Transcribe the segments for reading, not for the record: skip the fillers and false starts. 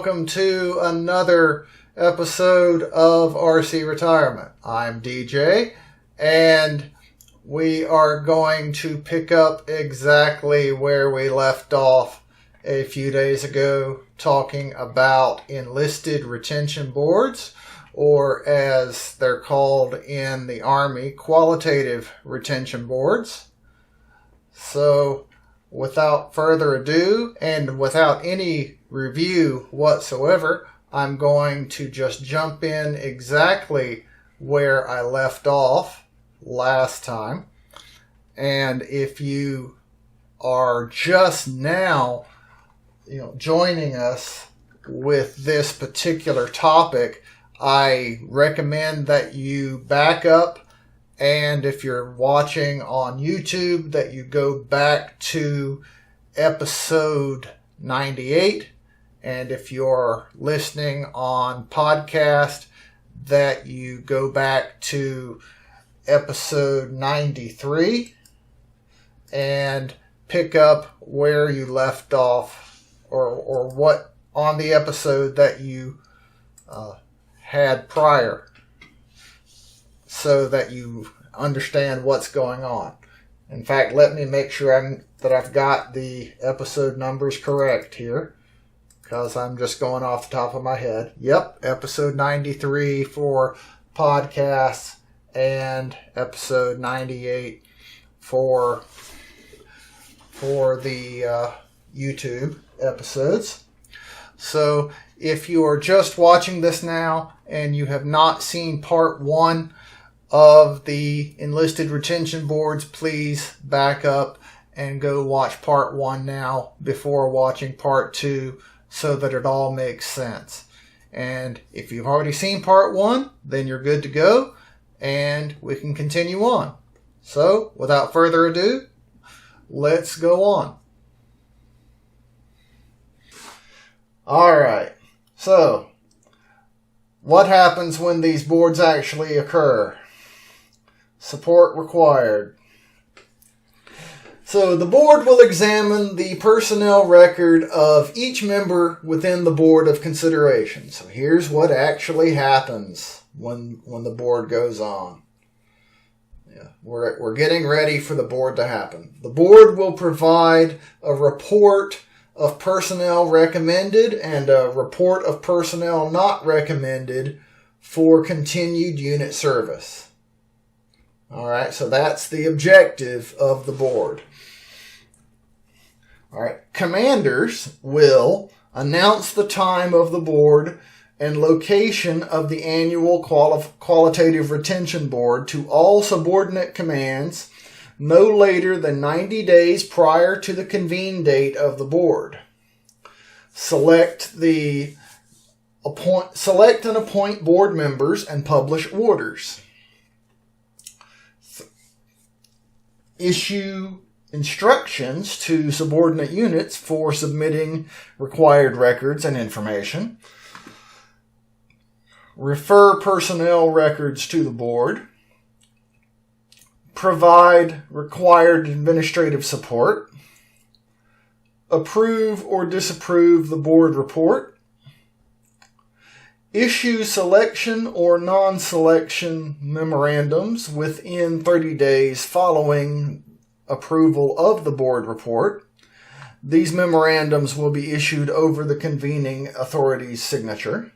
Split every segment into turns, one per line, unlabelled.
welcome to another episode of RC Retirement. I'm DJ, and we are going to pick up exactly where we left off a few days ago, talking about enlisted retention boards, or as they're called in the Army, qualitative retention boards. So, without further ado, and without any review whatsoever, I'm going to just jump in exactly where I left off last time. And if you are just now, joining us with this particular topic, I recommend that you back up. And if you're watching on YouTube, that you go back to episode 98. And if you're listening on podcast, that you go back to episode 93 and pick up where you left off, or what on the episode that you had prior, so that you understand what's going on. In fact, let me make sure that I've got the episode numbers correct here, because I'm just going off the top of my head. Yep, episode 93 for podcasts and episode 98 for the YouTube episodes. So if you are just watching this now and you have not seen part 1 of the enlisted retention boards, please back up and go watch part 1 now before watching part 2, so that it all makes sense. And if you've already seen part 1, then you're good to go and we can continue on. So without further ado, let's go on. Alright, so what happens when these boards actually occur? Support required. So the board will examine the personnel record of each member within the board of consideration. So here's what actually happens when the board goes on. We're getting ready for the board to happen. The board will provide a report of personnel recommended and a report of personnel not recommended for continued unit service. Alright, so that's the objective of the board. Alright, commanders will announce the time of the board and location of the annual qualitative retention board to all subordinate commands no later than 90 days prior to the convene date of the board. Select and appoint board members and publish orders. Issue instructions to subordinate units for submitting required records and information. Refer personnel records to the board. Provide required administrative support. Approve or disapprove the board report. Issue selection or non-selection memorandums within 30 days following approval of the board report. These memorandums will be issued over the convening authority's signature.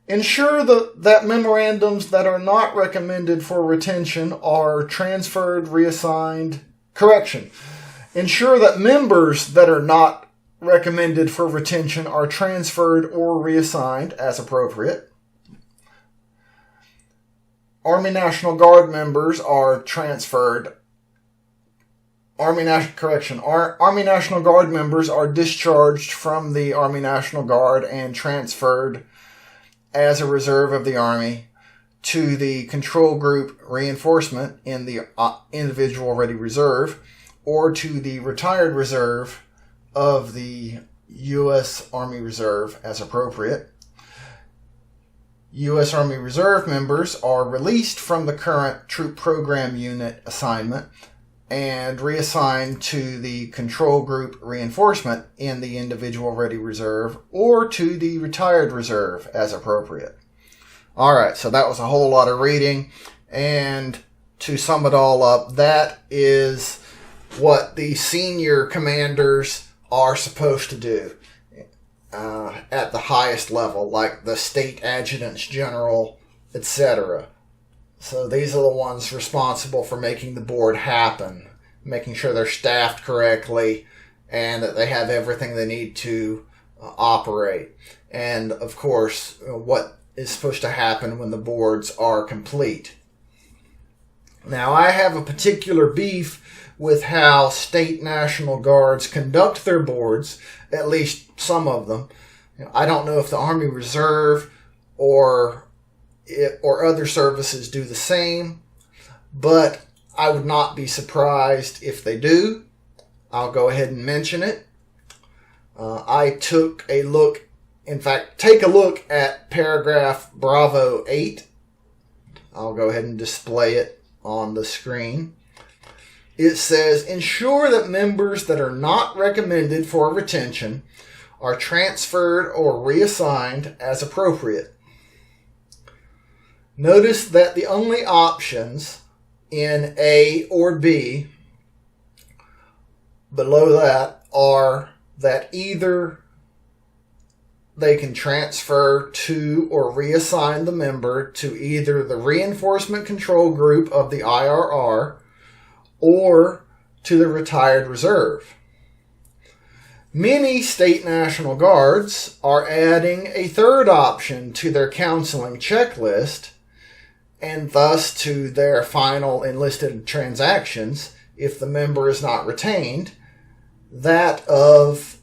Ensure that memorandums that are not recommended for retention are transferred, reassigned. Ensure that members that are not recommended for retention are transferred or reassigned as appropriate. Army National Guard members are transferred. Army National Guard members are discharged from the Army National Guard and transferred as a reserve of the Army to the control group reinforcement in the individual ready reserve, or to the retired reserve of the U.S. Army Reserve as appropriate. U.S. Army Reserve members are released from the current troop program unit assignment and reassigned to the control group reinforcement in the individual ready reserve or to the retired reserve as appropriate. All right, so that was a whole lot of reading, and to sum it all up, that is what the senior commanders are supposed to do at the highest level, like the state adjutants general, etc. So these are the ones responsible for making the board happen, making sure they're staffed correctly and that they have everything they need to operate. And of course, what is supposed to happen when the boards are complete. Now, I have a particular beef with how state National Guards conduct their boards, at least some of them. I don't know if the Army Reserve or other services do the same, but I would not be surprised if they do. I'll go ahead and mention it. I took a look, in fact, take a look at paragraph Bravo 8. I'll go ahead and display it on the screen. It says, ensure that members that are not recommended for retention are transferred or reassigned as appropriate. Notice that the only options in A or B below that are that either they can transfer to or reassign the member to either the reinforcement control group of the IRR or to the retired reserve. Many state National Guards are adding a third option to their counseling checklist and thus to their final enlisted transactions, if the member is not retained, that of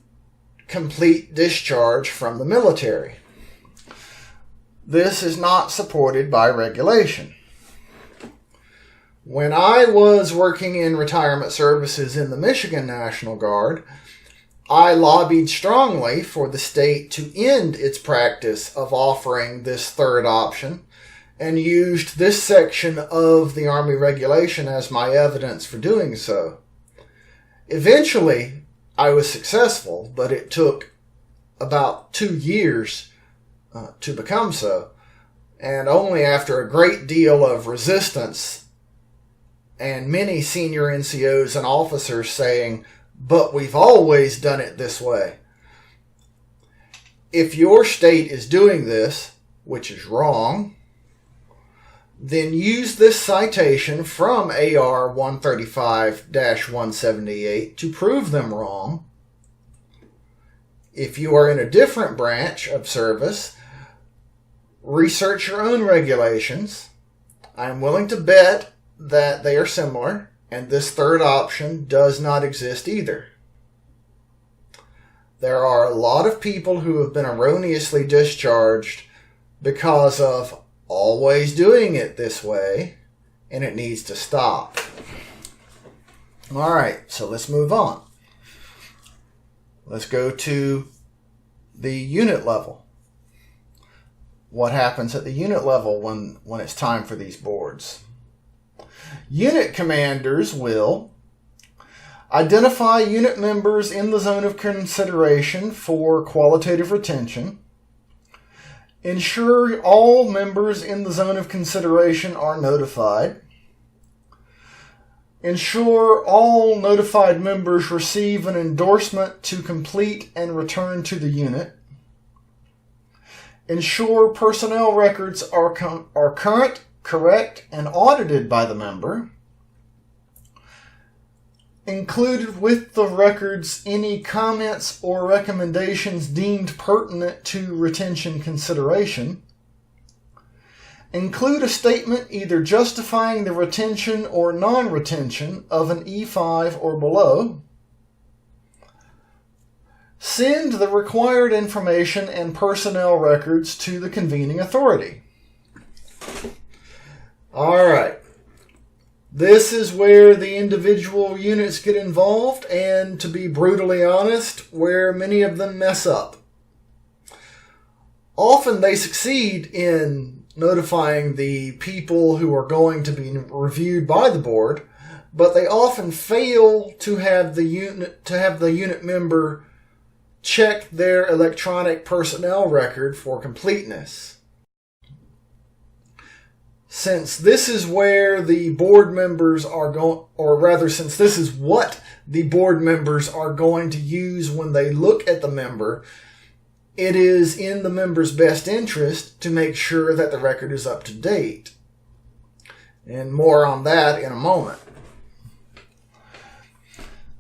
complete discharge from the military. This is not supported by regulation. When I was working in retirement services in the Michigan National Guard, I lobbied strongly for the state to end its practice of offering this third option and used this section of the Army regulation as my evidence for doing so. Eventually, I was successful, but it took about 2 years to become so, and only after a great deal of resistance and many senior NCOs and officers saying, but we've always done it this way. If your state is doing this, which is wrong, then use this citation from AR 135-178 to prove them wrong. If you are in a different branch of service, research your own regulations. I'm willing to bet that they are similar, and this third option does not exist either. There are a lot of people who have been erroneously discharged because of always doing it this way, and it needs to stop. All right, so let's move on. Let's go to the unit level. What happens at the unit level when it's time for these boards? Unit commanders will identify unit members in the zone of consideration for qualitative retention, ensure all members in the zone of consideration are notified, ensure all notified members receive an endorsement to complete and return to the unit, ensure personnel records are current, correct, and audited by the member, included with the records any comments or recommendations deemed pertinent to retention consideration, include a statement either justifying the retention or non-retention of an E5 or below, send the required information and personnel records to the convening authority. All right. This is where the individual units get involved, and to be brutally honest, where many of them mess up. Often they succeed in notifying the people who are going to be reviewed by the board, but they often fail to have the unit member check their electronic personnel record for completeness. Since this is where the board members are going, or rather, since this is what the board members are going to use when they look at the member, it is in the member's best interest to make sure that the record is up to date. And more on that in a moment.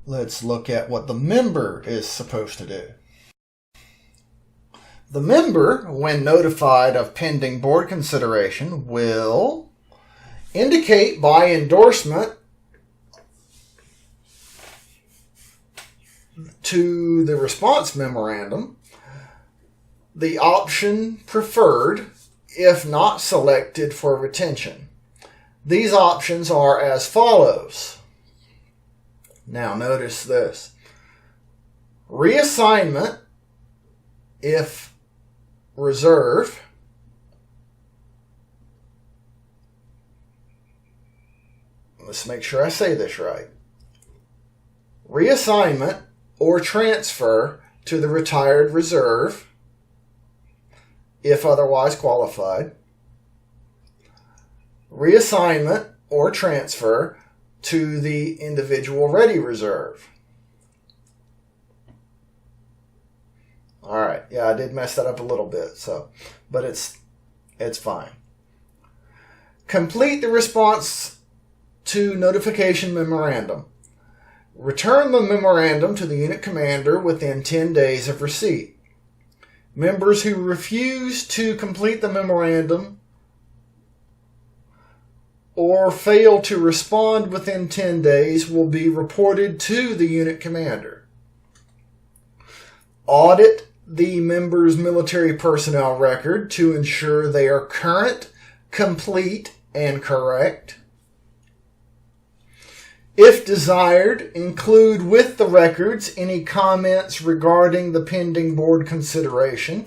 Let's look at what the member is supposed to do. The member, when notified of pending board consideration, will indicate by endorsement to the response memorandum the option preferred if not selected for retention. These options are as follows. Now notice this. Reassignment if reserve. Let's make sure I say this right. Reassignment or transfer to the retired reserve if otherwise qualified. Reassignment or transfer to the individual ready reserve. All right, yeah, I did mess that up a little bit, but it's fine. Complete the response to notification memorandum. Return the memorandum to the unit commander within 10 days of receipt. Members who refuse to complete the memorandum or fail to respond within 10 days will be reported to the unit commander. Audit the member's military personnel record to ensure they are current, complete, and correct. If desired, include with the records any comments regarding the pending board consideration.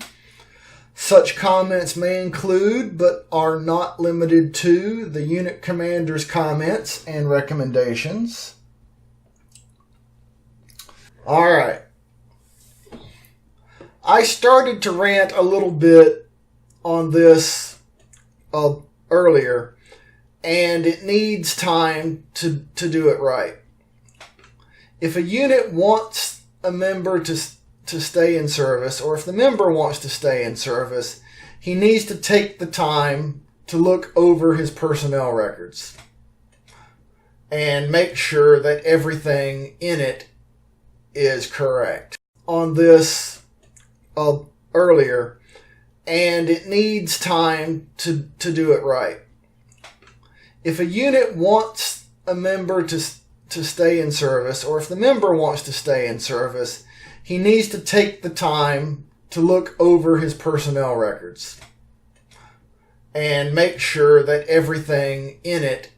Such comments may include, but are not limited to, the unit commander's comments and recommendations. All right. I started to rant a little bit on this earlier, and it needs time to do it right. If a unit wants a member to stay in service, or if the member wants to stay in service, he needs to take the time to look over his personnel records and make sure that everything in it is correct. On this earlier, and it needs time to do it right. If a unit wants a member to stay in service, or if the member wants to stay in service, he needs to take the time to look over his personnel records and make sure that everything in it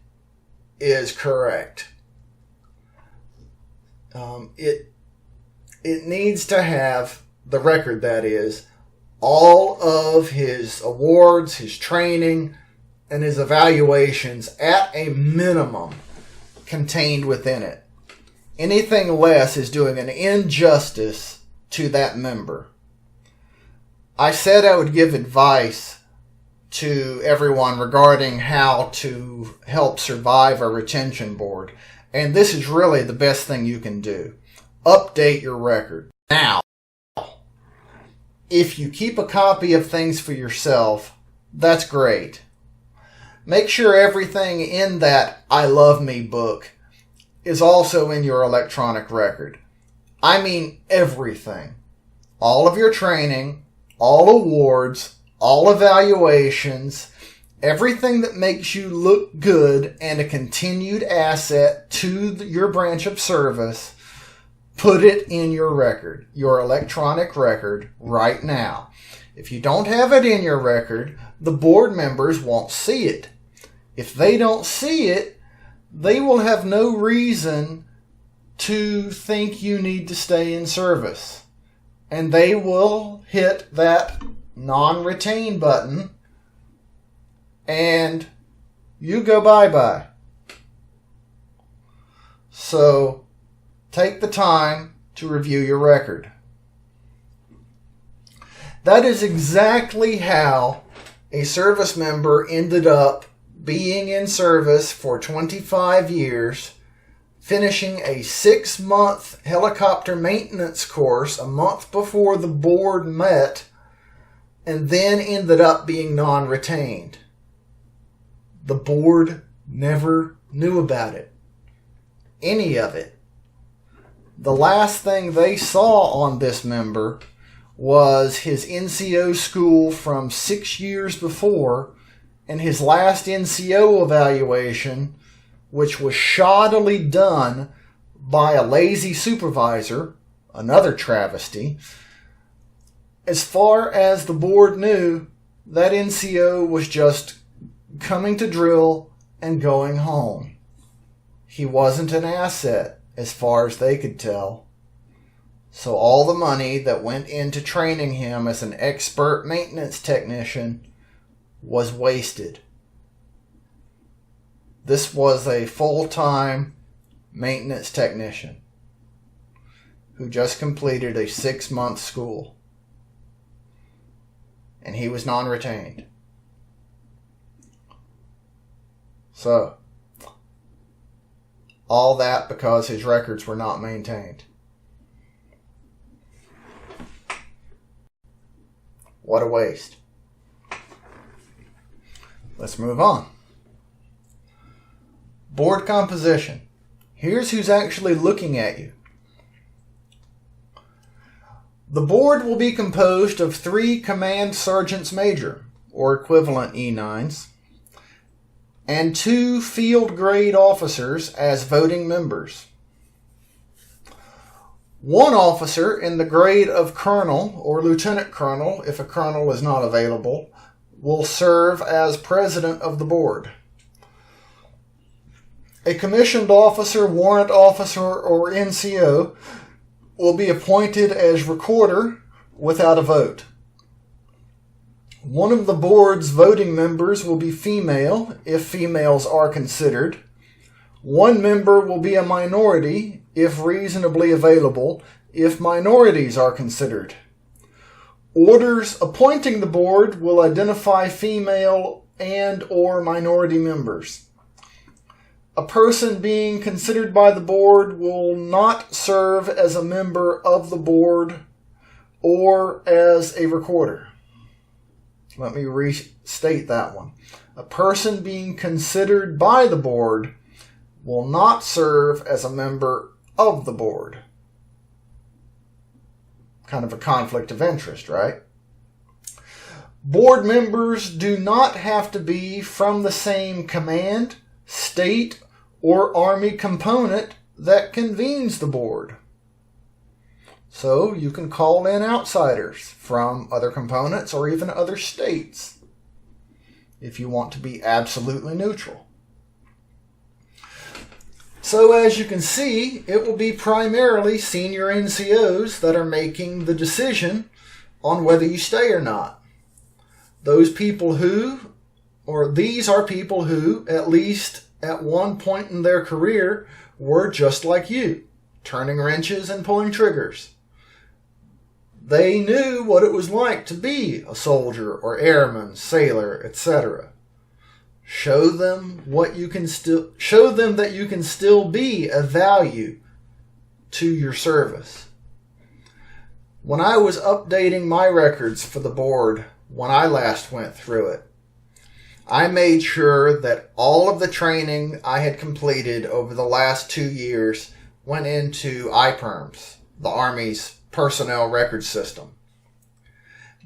is correct. It needs to have the record, that is, all of his awards, his training, and his evaluations at a minimum contained within it. Anything less is doing an injustice to that member. I said I would give advice to everyone regarding how to help survive a retention board, and this is really the best thing you can do. Update your record. Now, if you keep a copy of things for yourself, that's great. Make sure everything in that I Love Me book is also in your electronic record. I mean everything. All of your training, all awards, all evaluations, everything that makes you look good and a continued asset to your branch of service. Put it in your record, your electronic record, right now. If you don't have it in your record, the board members won't see it. If they don't see it, they will have no reason to think you need to stay in service. And they will hit that non-retain button and you go bye-bye. So take the time to review your record. That is exactly how a service member ended up being in service for 25 years, finishing a 6-month helicopter maintenance course a month before the board met, and then ended up being non-retained. The board never knew about it. Any of it. The last thing they saw on this member was his NCO school from 6 years before and his last NCO evaluation, which was shoddily done by a lazy supervisor, another travesty. As far as the board knew, that NCO was just coming to drill and going home. He wasn't an asset, as far as they could tell. So all the money that went into training him as an expert maintenance technician was wasted. This was a full-time maintenance technician who just completed a 6-month school. And he was non-retained. So, all that because his records were not maintained. What a waste. Let's move on. Board composition. Here's who's actually looking at you. The board will be composed of 3 command sergeants major, or equivalent E9s, and 2 field grade officers as voting members. 1 officer in the grade of colonel or lieutenant colonel, if a colonel is not available, will serve as president of the board. A commissioned officer, warrant officer, or NCO will be appointed as recorder without a vote. 1 of the board's voting members will be female, if females are considered. 1 member will be a minority, if reasonably available, if minorities are considered. Orders appointing the board will identify female and or minority members. A person being considered by the board will not serve as a member of the board or as a recorder. Let me restate that one. A person being considered by the board will not serve as a member of the board. Kind of a conflict of interest, right? Board members do not have to be from the same command, state, or army component that convenes the board. So you can call in outsiders from other components or even other states if you want to be absolutely neutral. So as you can see, it will be primarily senior NCOs that are making the decision on whether you stay or not. These are people who, at least at one point in their career, were just like you, turning wrenches and pulling triggers. They knew what it was like to be a soldier or airman, sailor, etc. Show them that you can still be of value to your service. When I was updating my records for the board when I last went through it, I made sure that all of the training I had completed over the last 2 years went into IPERMS, the Army's personnel record system.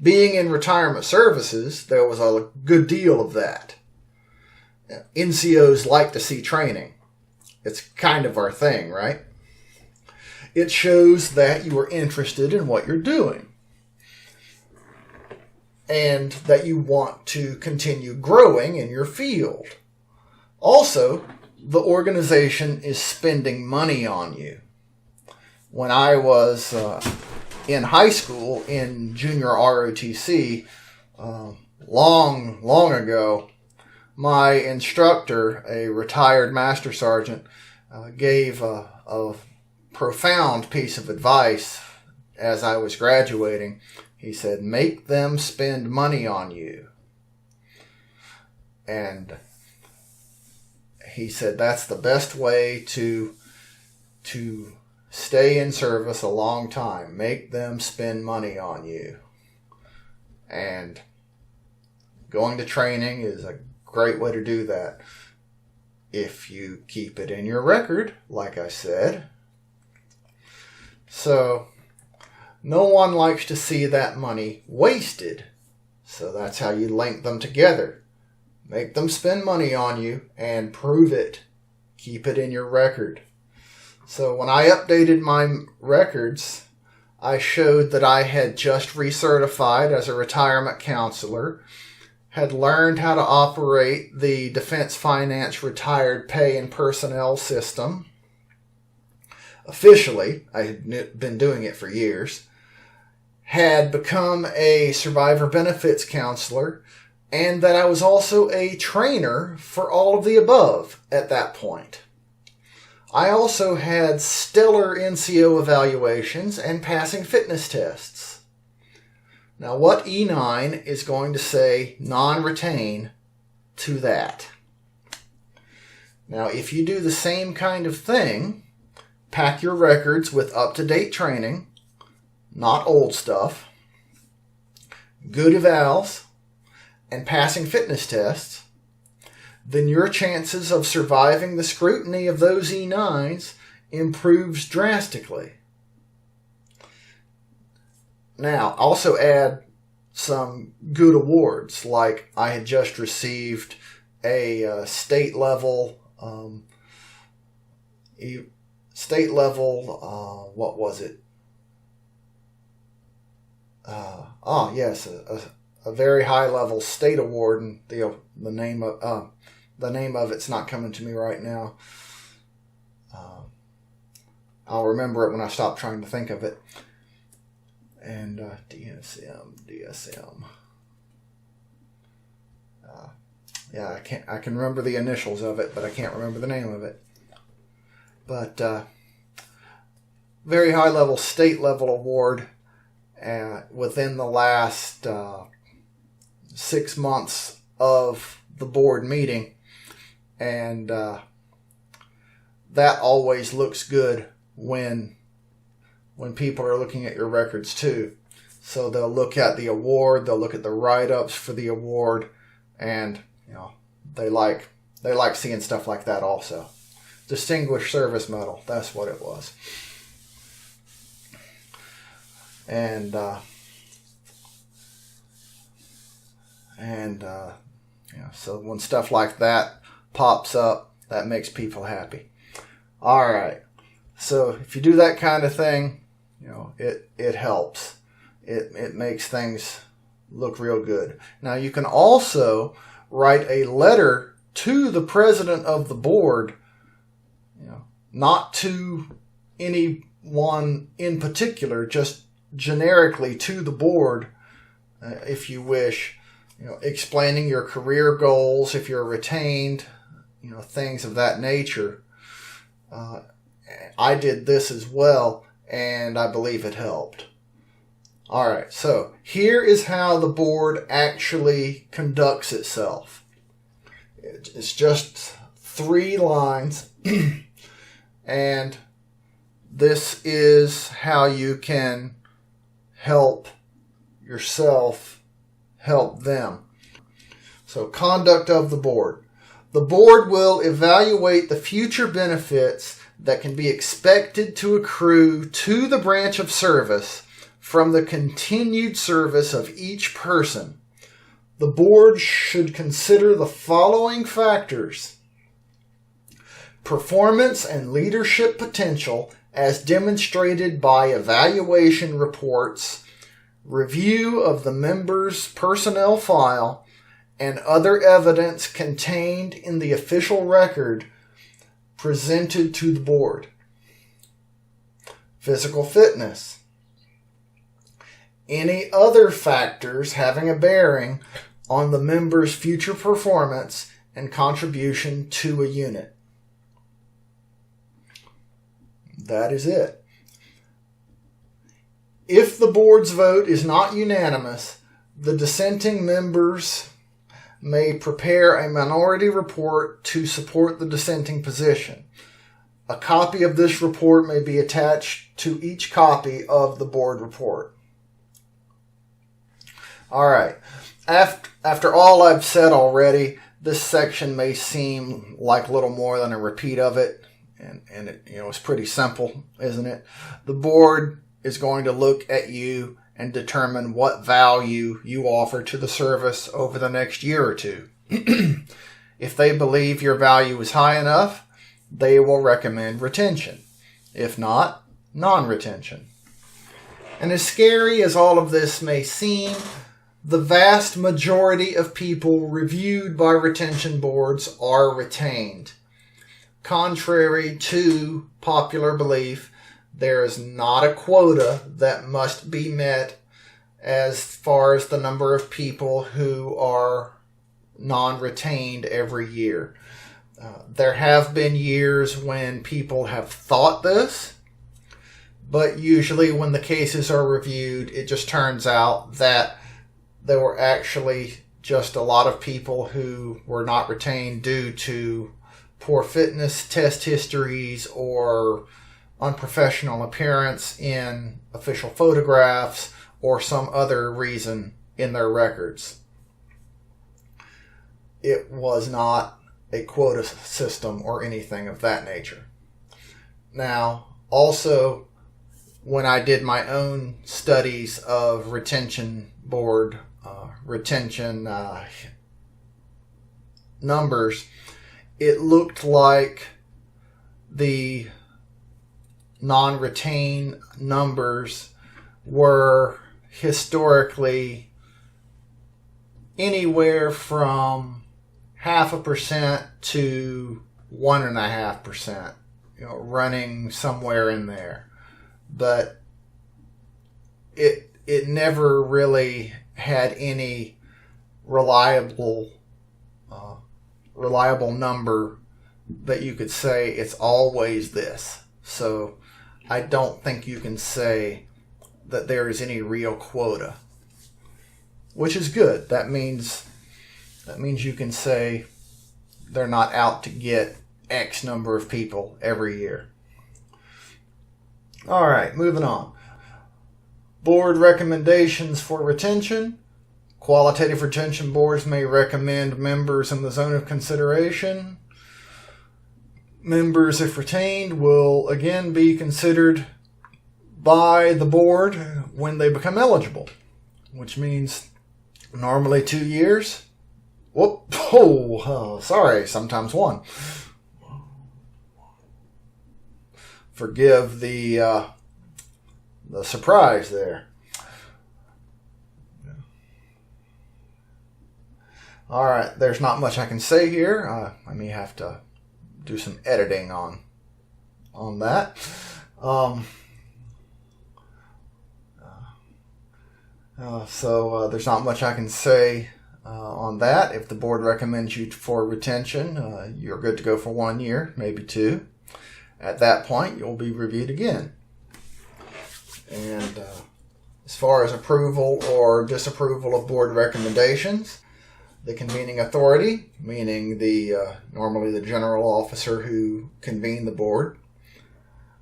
Being in retirement services, there was a good deal of that. NCOs like to see training. It's kind of our thing, right? It shows that you are interested in what you're doing and that you want to continue growing in your field. Also, the organization is spending money on you. When I was in high school in junior ROTC, long ago, my instructor, a retired master sergeant, gave a profound piece of advice as I was graduating. He said, make them spend money on you. And he said that's the best way to stay in service a long time. Make them spend money on you. And going to training is a great way to do that. If you keep it in your record, like I said. So, no one likes to see that money wasted. So that's how you link them together. Make them spend money on you and prove it. Keep it in your record. So when I updated my records, I showed that I had just recertified as a retirement counselor, had learned how to operate the Defense Finance Retired Pay and Personnel System. Officially, I had been doing it for years. Had become a survivor benefits counselor, and that I was also a trainer for all of the above at that point. I also had stellar NCO evaluations and passing fitness tests. Now, what E9 is going to say non-retain to that? Now, if you do the same kind of thing, pack your records with up-to-date training, not old stuff, good evals, and passing fitness tests, then your chances of surviving the scrutiny of those E9s improves drastically. Now, also add some good awards, like I had just received a state level, what was it? A very high level state award, and the name of it's not coming to me right now. I'll remember it when I stop trying to think of it. And DSM. I can remember the initials of it, but I can't remember the name of it. But very high level state level award within the last 6 months of the board meeting, and that always looks good when people are looking at your records too. So they'll look at the award, they'll look at the write-ups for the award, and they like seeing stuff like that also. Distinguished Service Medal, that's what it was. And so when stuff like that pops up, that makes people happy. All right. So if you do that kind of thing, it helps. It makes things look real good. Now you can also write a letter to the president of the board, not to anyone in particular, just generically to the board, if you wish, explaining your career goals, if you're retained, things of that nature. I did this as well, and I believe it helped. All right, so here is how the board actually conducts itself. It's just 3 lines, and this is how you can help yourself help them. So, conduct of the board. The board will evaluate the future benefits that can be expected to accrue to the branch of service from the continued service of each person. The board should consider the following factors: performance and leadership potential as demonstrated by evaluation reports, review of the member's personnel file, and other evidence contained in the official record presented to the board. Physical fitness. Any other factors having a bearing on the member's future performance and contribution to a unit. that is it. If the board's vote is not unanimous, the dissenting members may prepare a minority report to support the dissenting position. A copy of this report may be attached to each copy of the board report. All right. After all I've said already, this section may seem like little more than a repeat of it, and it, it's pretty simple, isn't it? The board is going to look at you and determine what value you offer to the service over the next year or two. If they believe your value is high enough, they will recommend retention. If not, non-retention. And as scary as all of this may seem, the vast majority of people reviewed by retention boards are retained. Contrary to popular belief, there is not a quota that must be met as far as the number of people who are non-retained every year. There have been years when people have thought this, but usually when the cases are reviewed, it just turns out that there were actually just a lot of people who were not retained due to poor fitness test histories or unprofessional appearance in official photographs or some other reason in their records. It was not a quota system or anything of that nature. Now, also, when I did my own studies of retention board, retention numbers, it looked like the non-retained numbers were historically anywhere from 0.5% to 1.5%, running somewhere in there. But it never really had any reliable number that you could say it's always this. So I don't think you can say that there is any real quota, which is good. That means you can say they're not out to get X number of people every year. All right, moving on. Board recommendations for retention. Qualitative retention boards may recommend members in the zone of consideration. Members, if retained, will again be considered by the board when they become eligible, which means normally 2 years. Sorry, sometimes 1. Forgive the surprise there. All right, there's not much I can say here. I may have to do some editing on that. So there's not much I can say on that. If the board recommends you for retention, you're good to go for 1 year, maybe 2. At that point, you'll be reviewed again. And as far as approval or disapproval of board recommendations, the convening authority, meaning normally the general officer who convened the board,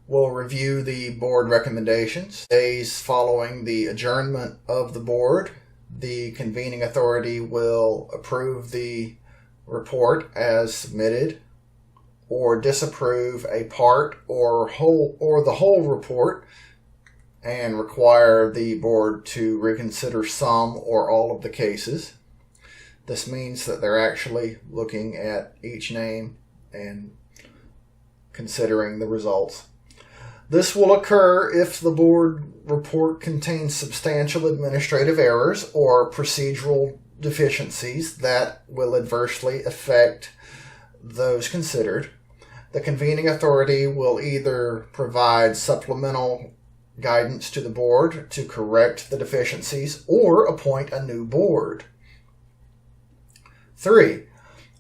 will review the board recommendations. Days following the adjournment of the board, the convening authority will approve the report as submitted, or disapprove a part or the whole report, and require the board to reconsider some or all of the cases. This means that they're actually looking at each name and considering the results. This will occur if the board report contains substantial administrative errors or procedural deficiencies that will adversely affect those considered. The convening authority will either provide supplemental guidance to the board to correct the deficiencies or appoint a new board. 3.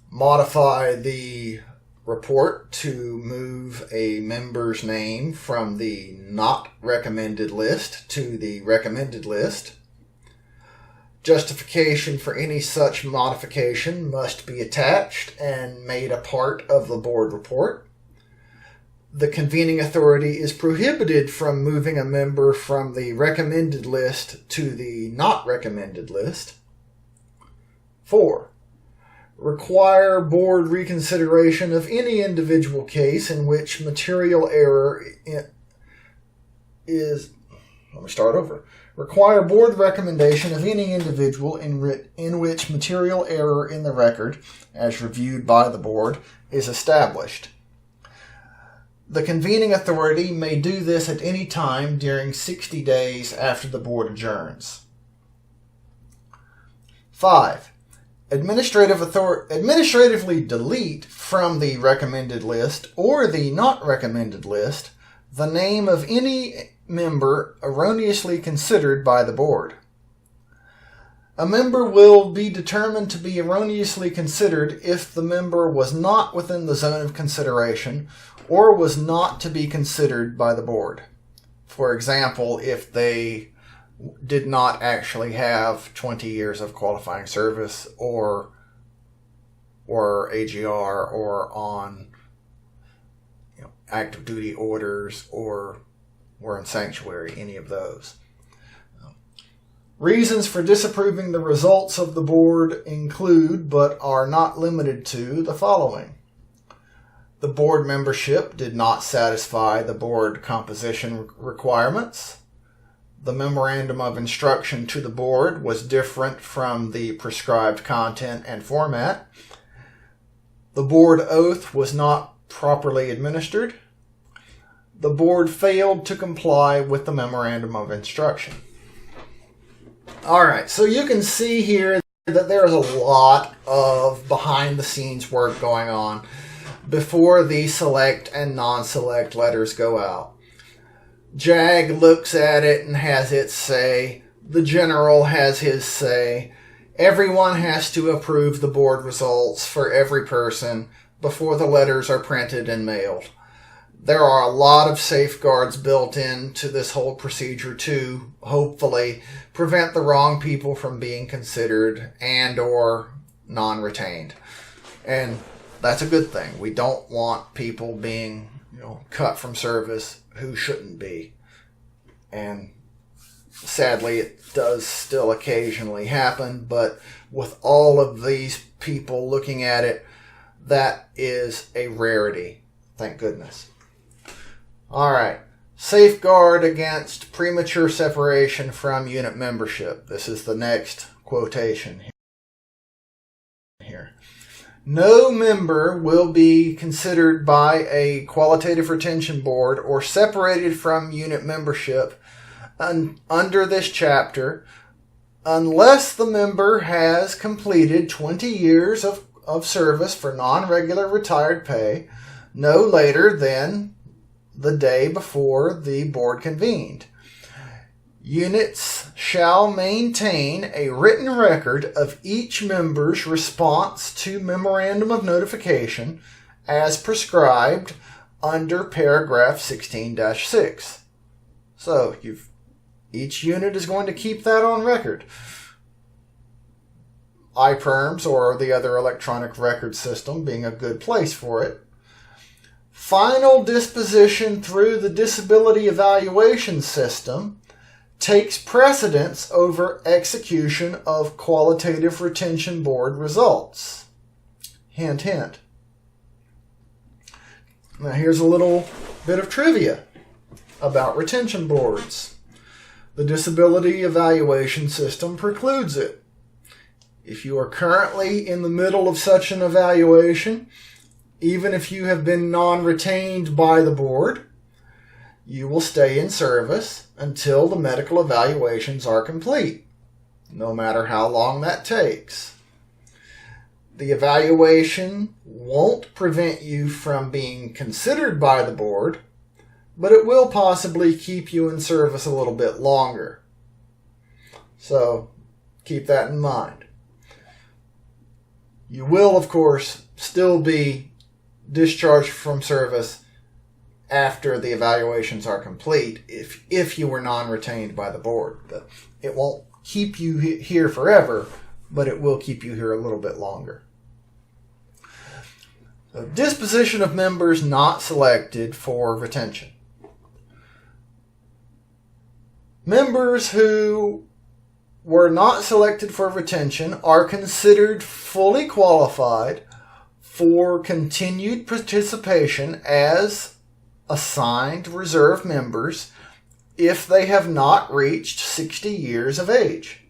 Modify the report to move a member's name from the not recommended list to the recommended list. Justification for any such modification must be attached and made a part of the board report. The convening authority is prohibited from moving a member from the recommended list to the not recommended list. 4. Require board reconsideration of any individual case in which material error is... Let me start over. Require board recommendation of any individual in which material error in the record, as reviewed by the board, is established. The convening authority may do this at any time during 60 days after the board adjourns. 5. Administratively delete from the recommended list or the not recommended list the name of any member erroneously considered by the board. A member will be determined to be erroneously considered if the member was not within the zone of consideration or was not to be considered by the board. For example, if they did not actually have 20 years of qualifying service or AGR or on active duty orders or were in sanctuary, any of those. Reasons for disapproving the results of the board include, but are not limited to, the following. The board membership did not satisfy the board composition requirements. The memorandum of instruction to the board was different from the prescribed content and format. The board oath was not properly administered. The board failed to comply with the memorandum of instruction. Alright, so you can see here that there is a lot of behind-the-scenes work going on before the select and non-select letters go out. JAG looks at it and has its say. The general has his say. Everyone has to approve the board results for every person before the letters are printed and mailed. There are a lot of safeguards built into this whole procedure to, hopefully, prevent the wrong people from being considered and or non-retained. And that's a good thing. We don't want people being, cut from service who shouldn't be. And sadly, it does still occasionally happen, but with all of these people looking at it, that is a rarity. Thank goodness. All right. Safeguard against premature separation from unit membership. This is the next quotation here. No member will be considered by a qualitative retention board or separated from unit membership under this chapter unless the member has completed 20 years of service for non-regular retired pay no later than the day before the board convened. Units shall maintain a written record of each member's response to memorandum of notification as prescribed under paragraph 16-6. So each unit is going to keep that on record. iPerms or the other electronic record system being a good place for it. Final disposition through the disability evaluation system takes precedence over execution of qualitative retention board results. Hint, hint. Now here's a little bit of trivia about retention boards. The disability evaluation system precludes it. If you are currently in the middle of such an evaluation, even if you have been non-retained by the board, you will stay in service until the medical evaluations are complete, no matter how long that takes. The evaluation won't prevent you from being considered by the board, but it will possibly keep you in service a little bit longer. So keep that in mind. You will, of course, still be discharged from service after the evaluations are complete if you were non-retained by the board. But it won't keep you here forever, but it will keep you here a little bit longer. So, disposition of members not selected for retention. Members who were not selected for retention are considered fully qualified for continued participation as assigned reserve members if they have not reached 60 years of age.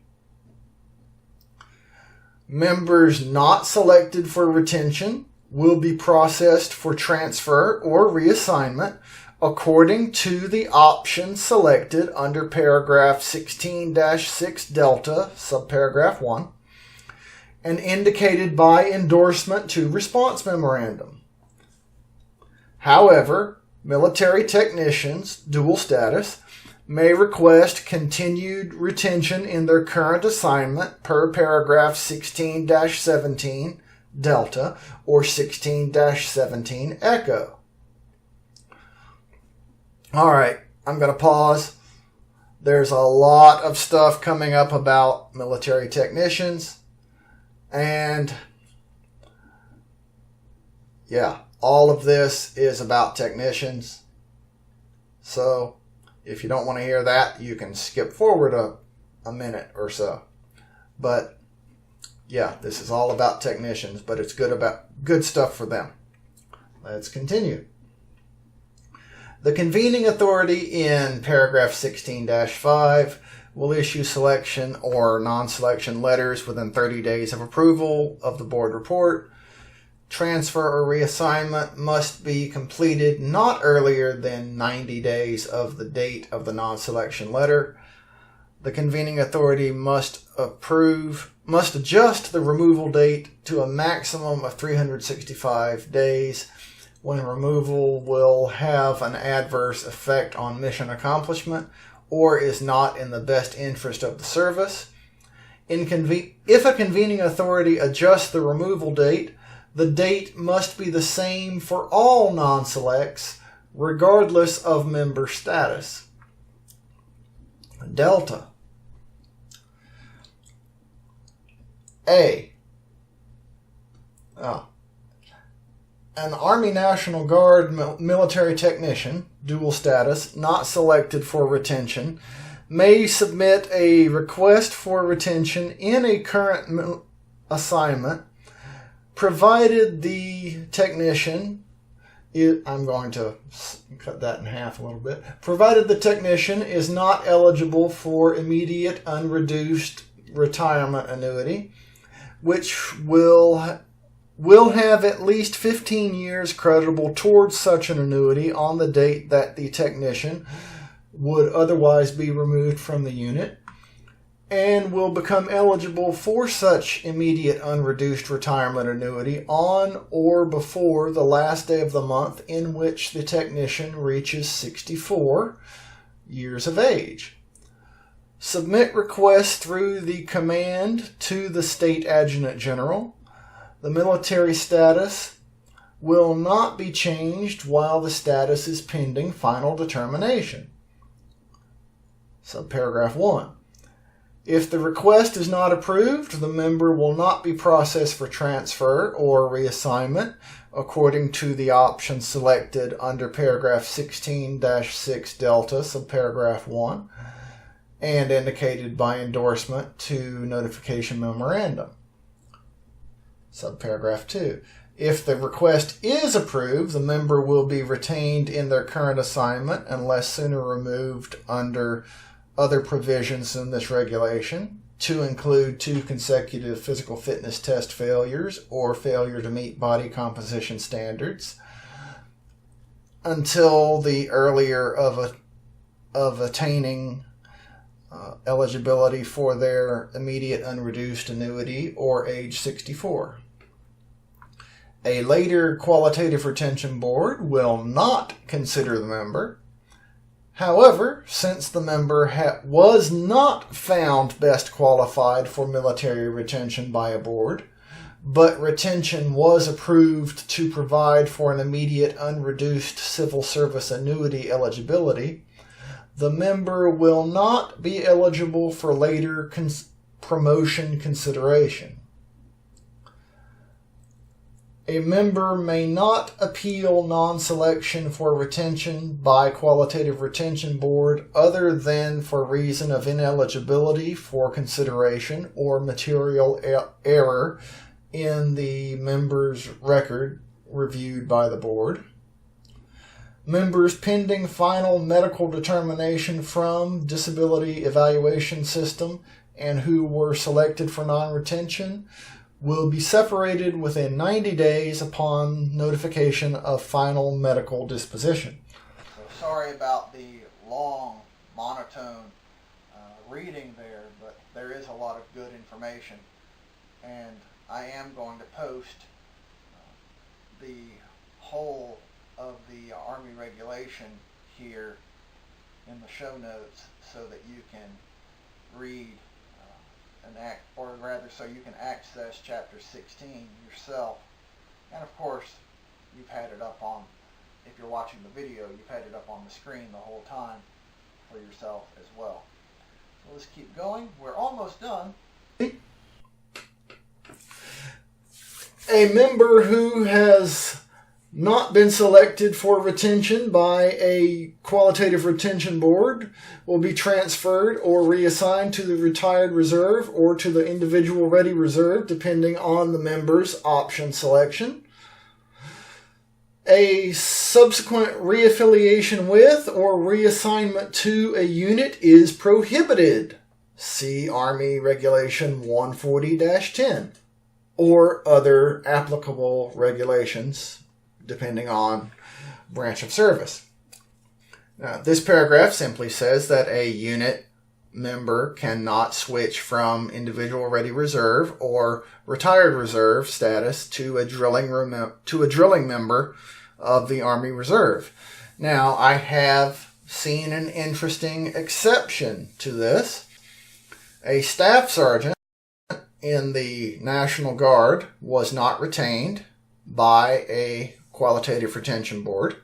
Members not selected for retention will be processed for transfer or reassignment according to the option selected under paragraph 16-6 Delta, subparagraph 1, and indicated by endorsement to response memorandum. However, military technicians, dual status, may request continued retention in their current assignment per paragraph 16-17 Delta or 16-17 Echo. All right, I'm going to pause. There's a lot of stuff coming up about military technicians. And yeah, all of this is about technicians. So if you don't want to hear that, you can skip forward a minute or so. But yeah, this is all about technicians, but it's good stuff for them. Let's continue. The convening authority in paragraph 16-5 will issue selection or non-selection letters within 30 days of approval of the board report. Transfer or reassignment must be completed not earlier than 90 days of the date of the non-selection letter. The convening authority must adjust the removal date to a maximum of 365 days when removal will have an adverse effect on mission accomplishment or is not in the best interest of the service. If a convening authority adjusts the removal date, the date must be the same for all non-selects, regardless of member status. Delta. A. An Army National Guard military technician, dual status, not selected for retention, may submit a request for retention in a current assignment, provided the technician, I'm going to cut that in half a little bit, provided the technician is not eligible for immediate unreduced retirement annuity, which will have at least 15 years creditable towards such an annuity on the date that the technician would otherwise be removed from the unit, and will become eligible for such immediate unreduced retirement annuity on or before the last day of the month in which the technician reaches 64 years of age. Submit requests through the command to the State Adjutant General. The military status will not be changed while the status is pending final determination. Subparagraph 1. If the request is not approved, the member will not be processed for transfer or reassignment according to the option selected under paragraph 16-6 Delta, subparagraph 1, and indicated by endorsement to notification memorandum. Subparagraph 2. If the request is approved, the member will be retained in their current assignment unless sooner removed under other provisions in this regulation, to include 2 consecutive physical fitness test failures or failure to meet body composition standards, until the earlier of attaining eligibility for their immediate unreduced annuity or age 64. A later qualitative retention board will not consider the member. However, since the member was not found best qualified for military retention by a board, but retention was approved to provide for an immediate unreduced civil service annuity eligibility, the member will not be eligible for later promotion consideration. A member may not appeal non-selection for retention by Qualitative Retention Board other than for reason of ineligibility for consideration or material error in the member's record reviewed by the board. Members pending final medical determination from Disability Evaluation System and who were selected for non-retention will be separated within 90 days upon notification of final medical disposition. So sorry about the long, monotone reading there, but there is a lot of good information. And I am going to post the whole of the Army regulation here in the show notes so that you can read so you can access chapter 16 yourself. And of course, you've had it up on, if you're watching the video, you've had it up on the screen the whole time for yourself as well. So let's keep going. We're almost done. A member who has not been selected for retention by a Qualitative Retention Board will be transferred or reassigned to the retired reserve or to the individual ready reserve, depending on the member's option selection. A subsequent reaffiliation with or reassignment to a unit is prohibited. See Army Regulation 140-10 or other applicable regulations depending on branch of service. Now, this paragraph simply says that a unit member cannot switch from individual ready reserve or retired reserve status to a drilling member of the Army Reserve. Now, I have seen an interesting exception to this. A staff sergeant in the National Guard was not retained by a Qualitative Retention Board.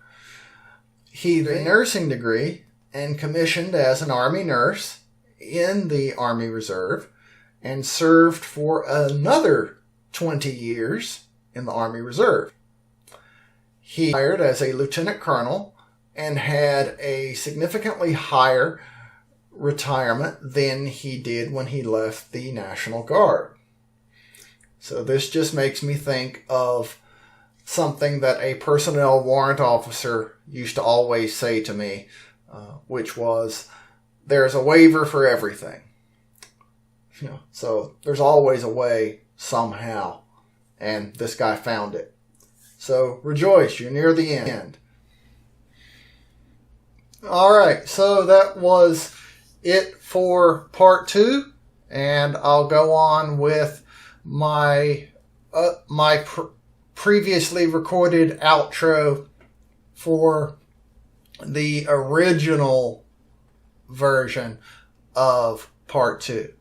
He had a nursing degree and commissioned as an Army nurse in the Army Reserve and served for another 20 years in the Army Reserve. He hired as a lieutenant colonel and had a significantly higher retirement than he did when he left the National Guard. So this just makes me think of something that a personnel warrant officer used to always say to me, which was, there's a waiver for everything. So there's always a way somehow, and this guy found it. So rejoice, you're near the end. All right, so that was it for part 2, and I'll go on with my previously recorded outro for the original version of part 2.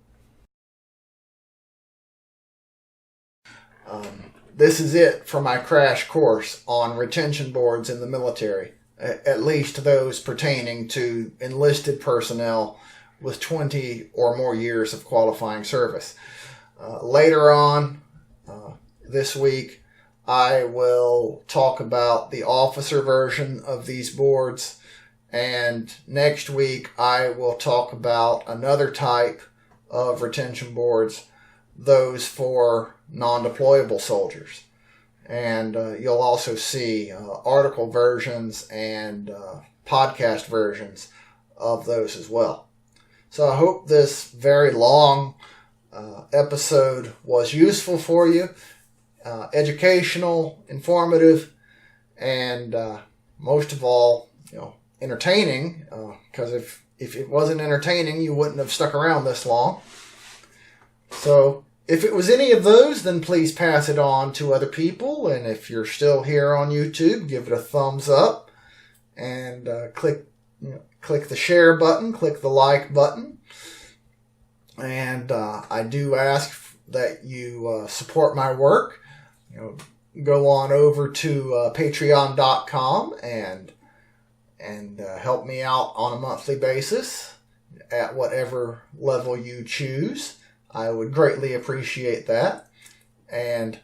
This is it for my crash course on retention boards in the military, at least those pertaining to enlisted personnel with 20 or more years of qualifying service. Later on this week, I will talk about the officer version of these boards, and next week I will talk about another type of retention boards, those for non-deployable soldiers. And you'll also see article versions and podcast versions of those as well. So I hope this very long episode was useful for you. Educational, informative, and most of all, entertaining. Because if it wasn't entertaining, you wouldn't have stuck around this long. So if it was any of those, then please pass it on to other people. And if you're still here on YouTube, give it a thumbs up and click the share button, click the like button. And I do ask that you support my work. Go on over to patreon.com and help me out on a monthly basis at whatever level you choose. I would greatly appreciate that. And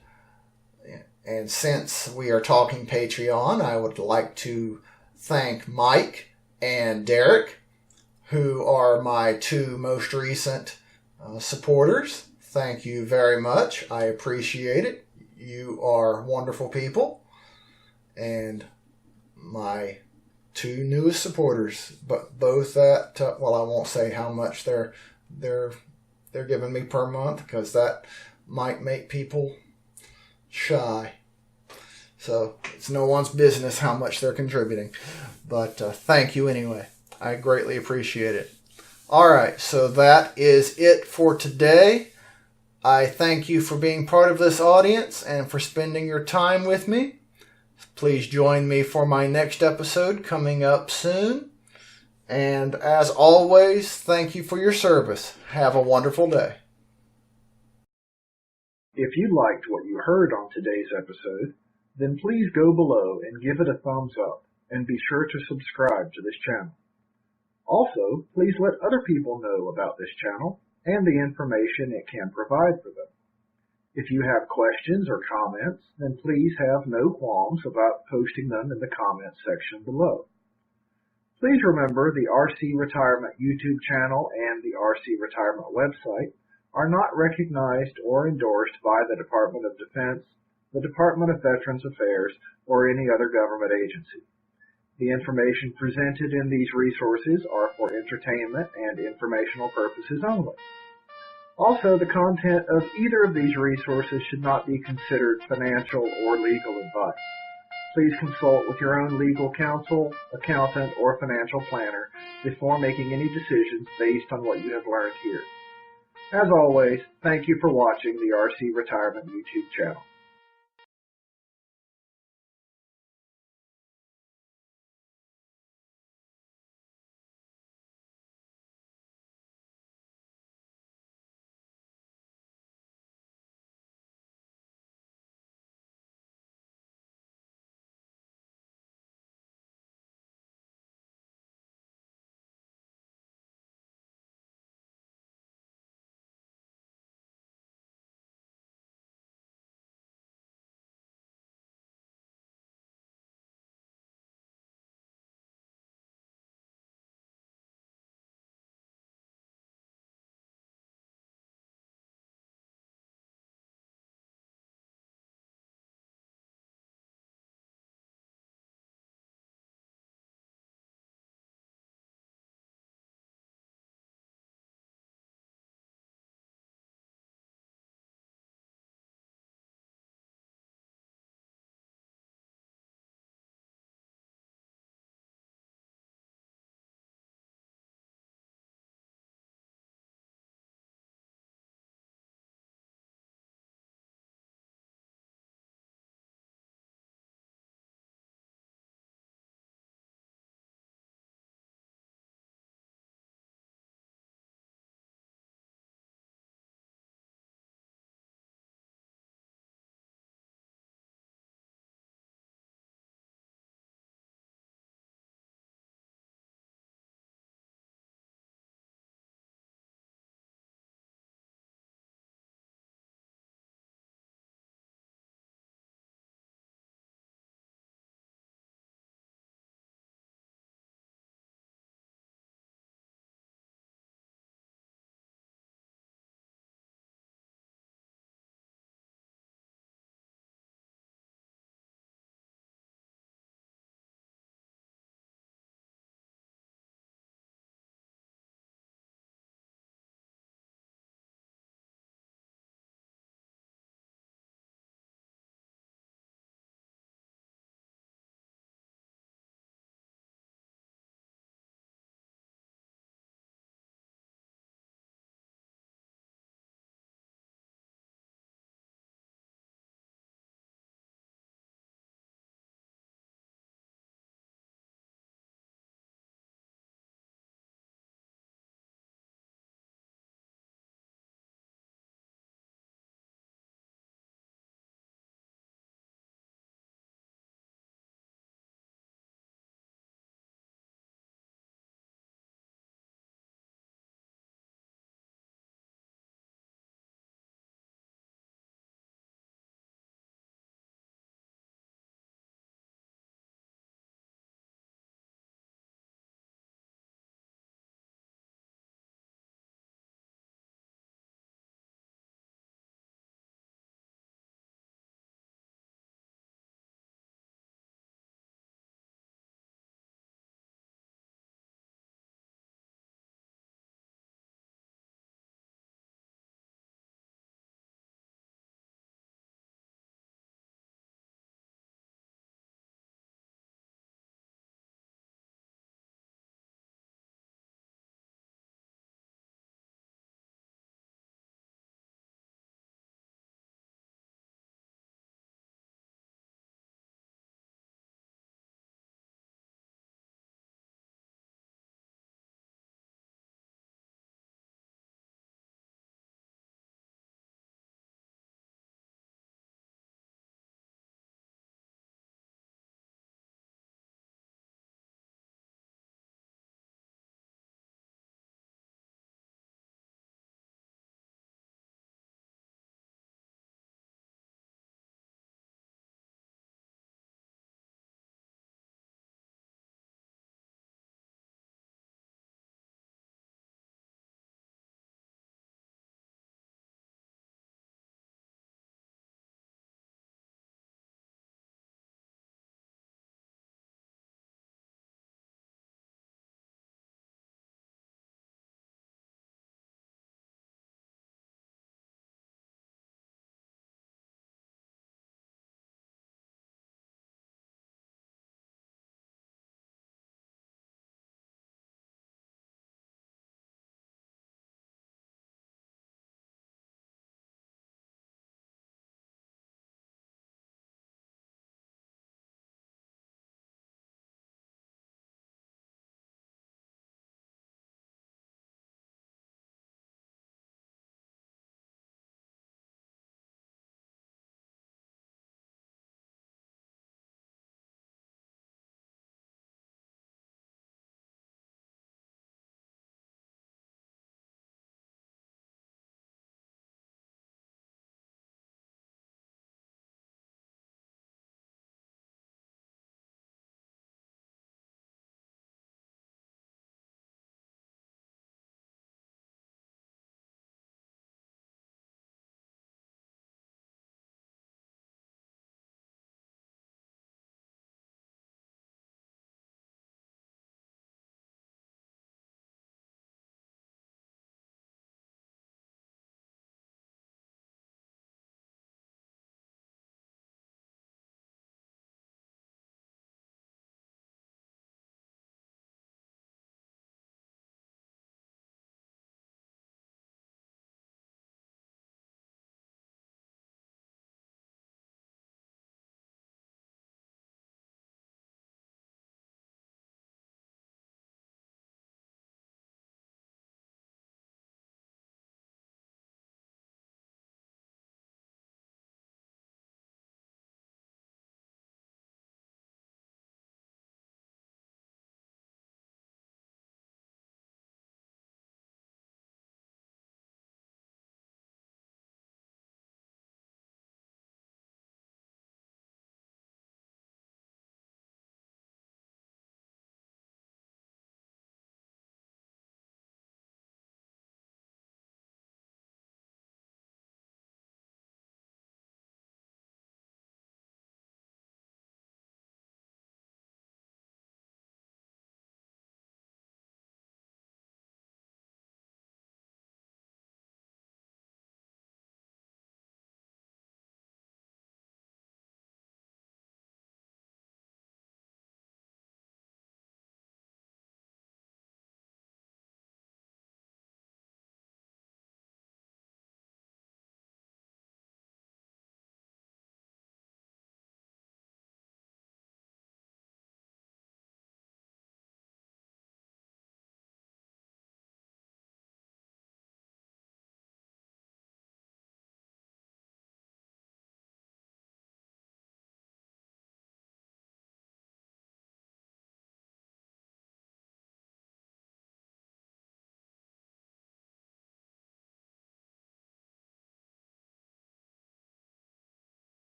since we are talking Patreon, I would like to thank Mike and Derek, who are my two most recent supporters. Thank you very much. I appreciate it. You are wonderful people. And my two newest supporters, but both at, I won't say how much they're giving me per month, because that might make people shy. So it's no one's business how much they're contributing. But thank you anyway. I greatly appreciate it. All right, so that is it for today. I thank you for being part of this audience and for spending your time with me. Please join me for my next episode coming up soon. And as always, thank you for your service. Have a wonderful day.
If you liked what you heard on today's episode, then please go below and give it a thumbs up, and be sure to subscribe to this channel. Also, please let other people know about this channel and the information it can provide for them. If you have questions or comments, then please have no qualms about posting them in the comments section below. Please remember the RC Retirement YouTube channel and the RC Retirement website are not recognized or endorsed by the Department of Defense, the Department of Veterans Affairs, or any other government agency. The information presented in these resources are for entertainment and informational purposes only. Also, the content of either of these resources should not be considered financial or legal advice. Please consult with your own legal counsel, accountant, or financial planner before making any decisions based on what you have learned here. As always, thank you for watching the RC Retirement YouTube channel.